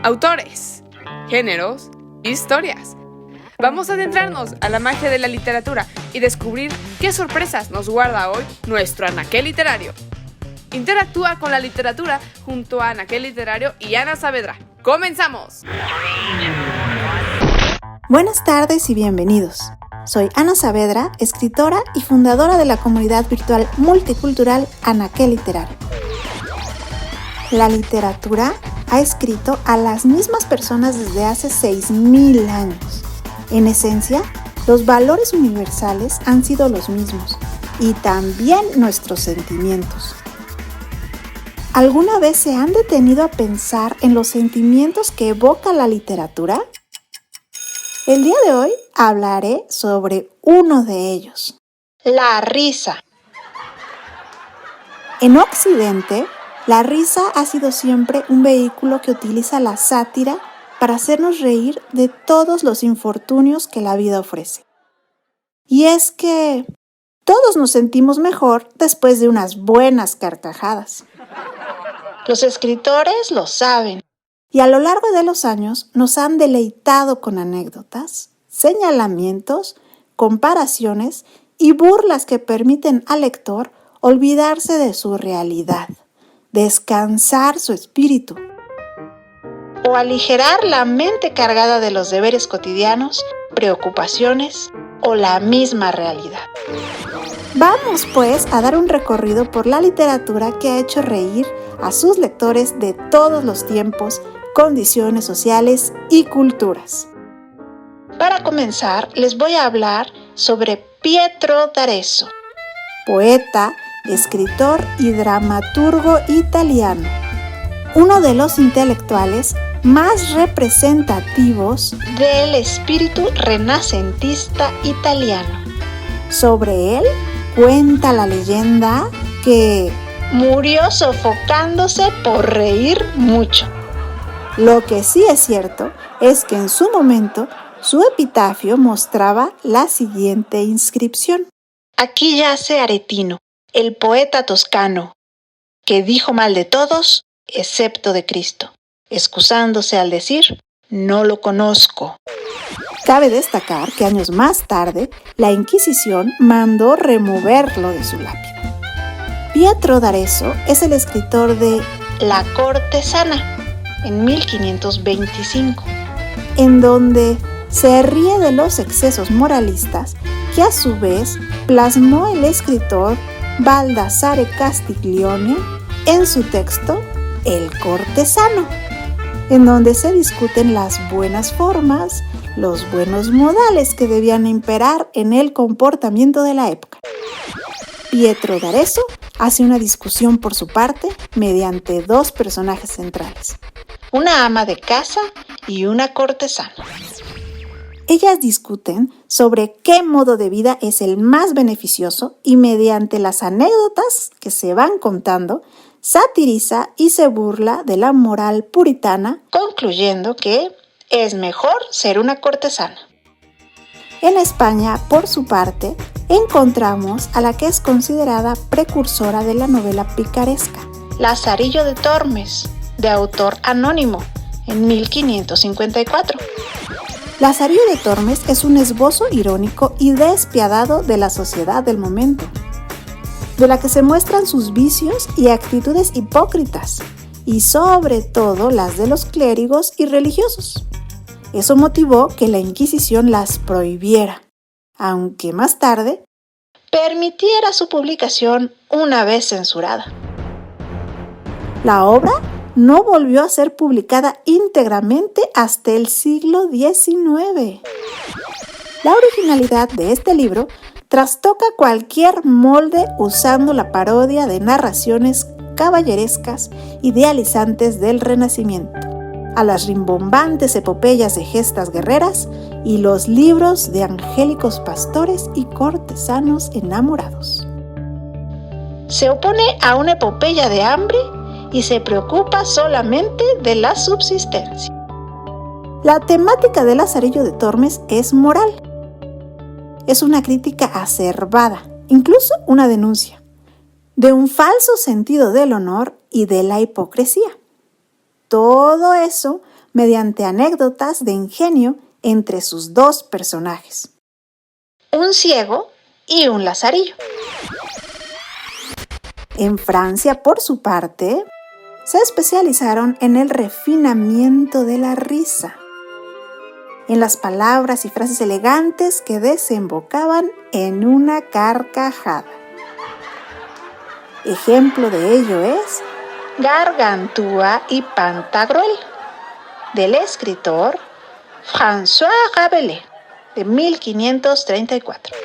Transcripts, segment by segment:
autores, géneros, historias. Vamos a adentrarnos a la magia de la literatura y descubrir qué sorpresas nos guarda hoy nuestro anaquel literario. Interactúa con la literatura junto a Anaquel Literario y Ana Saavedra. ¡Comenzamos! Buenas tardes y bienvenidos. Soy Ana Saavedra, escritora y fundadora de la comunidad virtual multicultural Anaquel Literario. La literatura ha escrito a las mismas personas desde hace 6,000 años. En esencia, los valores universales han sido los mismos y también nuestros sentimientos. ¿Alguna vez se han detenido a pensar en los sentimientos que evoca la literatura? El día de hoy hablaré sobre uno de ellos, la risa. En Occidente, la risa ha sido siempre un vehículo que utiliza la sátira para hacernos reír de todos los infortunios que la vida ofrece. Y es que todos nos sentimos mejor después de unas buenas carcajadas. Los escritores lo saben y a lo largo de los años nos han deleitado con anécdotas, señalamientos, comparaciones y burlas que permiten al lector olvidarse de su realidad, descansar su espíritu o aligerar la mente cargada de los deberes cotidianos, preocupaciones o la misma realidad. Vamos pues a dar un recorrido por la literatura que ha hecho reír a sus lectores de todos los tiempos, condiciones sociales y culturas. Para comenzar, les voy a hablar sobre Pietro d'Arezzo, poeta, escritor y dramaturgo italiano, uno de los intelectuales más representativos del espíritu renacentista italiano. Sobre él cuenta la leyenda que murió sofocándose por reír mucho. Lo que sí es cierto es que en su momento su epitafio mostraba la siguiente inscripción: aquí yace Aretino, el poeta toscano, que dijo mal de todos, excepto de Cristo, excusándose al decir, no lo conozco. Cabe destacar que años más tarde, la Inquisición mandó removerlo de su lápida. Pietro d'Arezzo es el escritor de La cortesana, en 1525, en donde se ríe de los excesos moralistas que a su vez plasmó el escritor Baldassare Castiglione en su texto El cortesano, en donde se discuten las buenas formas, los buenos modales que debían imperar en el comportamiento de la época. Pietro d'Arezzo hace una discusión por su parte mediante dos personajes centrales, una ama de casa y una cortesana. Ellas discuten sobre qué modo de vida es el más beneficioso y mediante las anécdotas que se van contando, satiriza y se burla de la moral puritana, concluyendo que es mejor ser una cortesana. En España, por su parte, encontramos a la que es considerada precursora de la novela picaresca, Lazarillo de Tormes, de autor anónimo, en 1554. Lazarillo de Tormes es un esbozo irónico y despiadado de la sociedad del momento, de la que se muestran sus vicios y actitudes hipócritas, y sobre todo las de los clérigos y religiosos. Eso motivó que la Inquisición las prohibiera, aunque más tarde permitiera su publicación una vez censurada. La obra no volvió a ser publicada íntegramente hasta el siglo XIX. La originalidad de este libro trastoca cualquier molde usando la parodia de narraciones caballerescas idealizantes del Renacimiento, a las rimbombantes epopeyas de gestas guerreras y los libros de angélicos pastores y cortesanos enamorados. Se opone a una epopeya de hambre y se preocupa solamente de la subsistencia. La temática de Lazarillo de Tormes es moral. Es una crítica acerba, incluso una denuncia, de un falso sentido del honor y de la hipocresía. Todo eso mediante anécdotas de ingenio entre sus dos personajes, un ciego y un lazarillo. En Francia, por su parte, se especializaron en el refinamiento de la risa, en las palabras y frases elegantes que desembocaban en una carcajada. Ejemplo de ello es Gargantua y Pantagruel, del escritor François Rabelais, de 1534.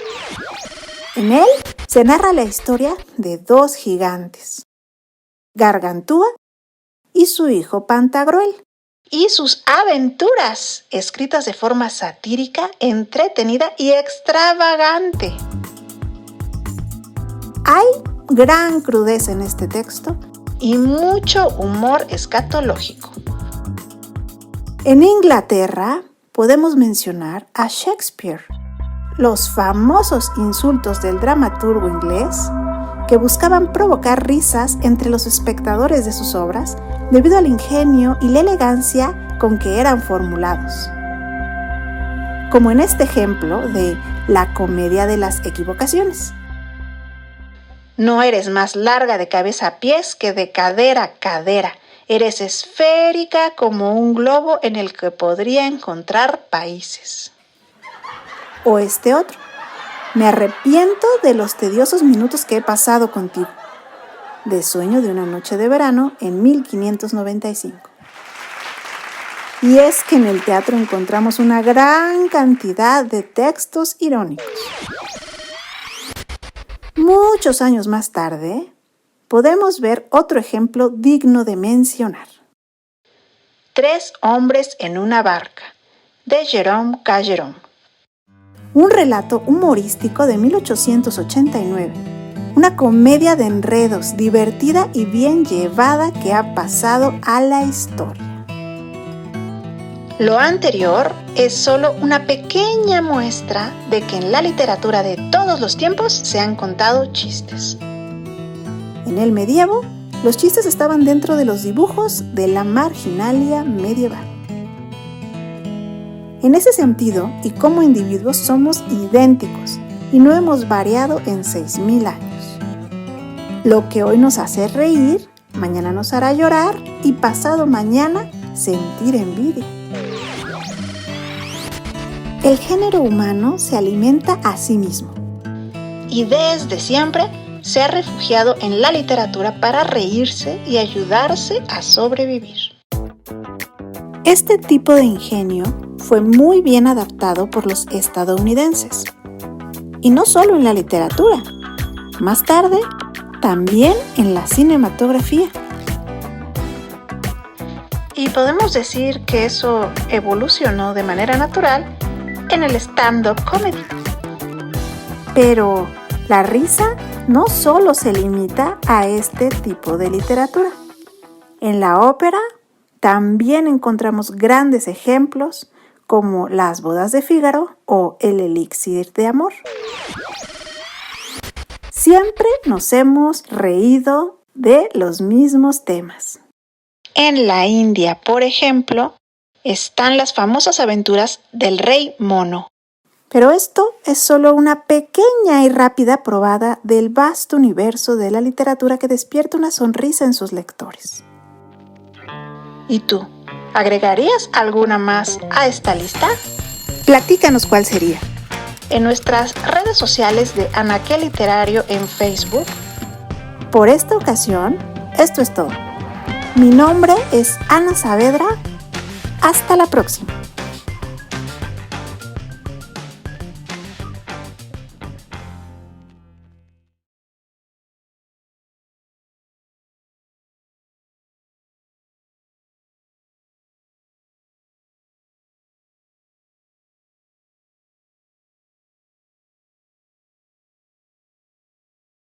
En él se narra la historia de dos gigantes, Gargantúa y su hijo Pantagruel, y sus aventuras, escritas de forma satírica, entretenida y extravagante. Hay gran crudeza en este texto y mucho humor escatológico. En Inglaterra podemos mencionar a Shakespeare, los famosos insultos del dramaturgo inglés que buscaban provocar risas entre los espectadores de sus obras debido al ingenio y la elegancia con que eran formulados. Como en este ejemplo de La comedia de las equivocaciones. No eres más larga de cabeza a pies que de cadera a cadera. Eres esférica como un globo en el que podría encontrar países. O este otro. Me arrepiento de los tediosos minutos que he pasado contigo. De sueño de una noche de verano en 1595. Y es que en el teatro encontramos una gran cantidad de textos irónicos. Muchos años más tarde, podemos ver otro ejemplo digno de mencionar. 3 hombres en una barca, de Jérôme Cageron. Un relato humorístico de 1889. Una comedia de enredos, divertida y bien llevada que ha pasado a la historia. Lo anterior es solo una pequeña muestra de que en la literatura de todos los tiempos se han contado chistes. En el medievo, los chistes estaban dentro de los dibujos de la marginalia medieval. En ese sentido, y como individuos somos idénticos y no hemos variado en 6,000 años. Lo que hoy nos hace reír, mañana nos hará llorar y pasado mañana sentir envidia. El género humano se alimenta a sí mismo. Y desde siempre se ha refugiado en la literatura para reírse y ayudarse a sobrevivir. Este tipo de ingenio fue muy bien adaptado por los estadounidenses. Y no solo en la literatura, más tarde también en la cinematografía. Y podemos decir que eso evolucionó de manera natural en el stand-up comedy. Pero la risa no solo se limita a este tipo de literatura. En la ópera también encontramos grandes ejemplos como Las bodas de Fígaro o El elixir de amor. Siempre nos hemos reído de los mismos temas. En la India, por ejemplo, están las famosas aventuras del rey mono. Pero esto es solo una pequeña y rápida probada del vasto universo de la literatura que despierta una sonrisa en sus lectores. ¿Y tú? ¿Agregarías alguna más a esta lista? Platícanos cuál sería. En nuestras redes sociales de Anaquel Literario en Facebook. Por esta ocasión, esto es todo. Mi nombre es Ana Saavedra. Hasta la próxima.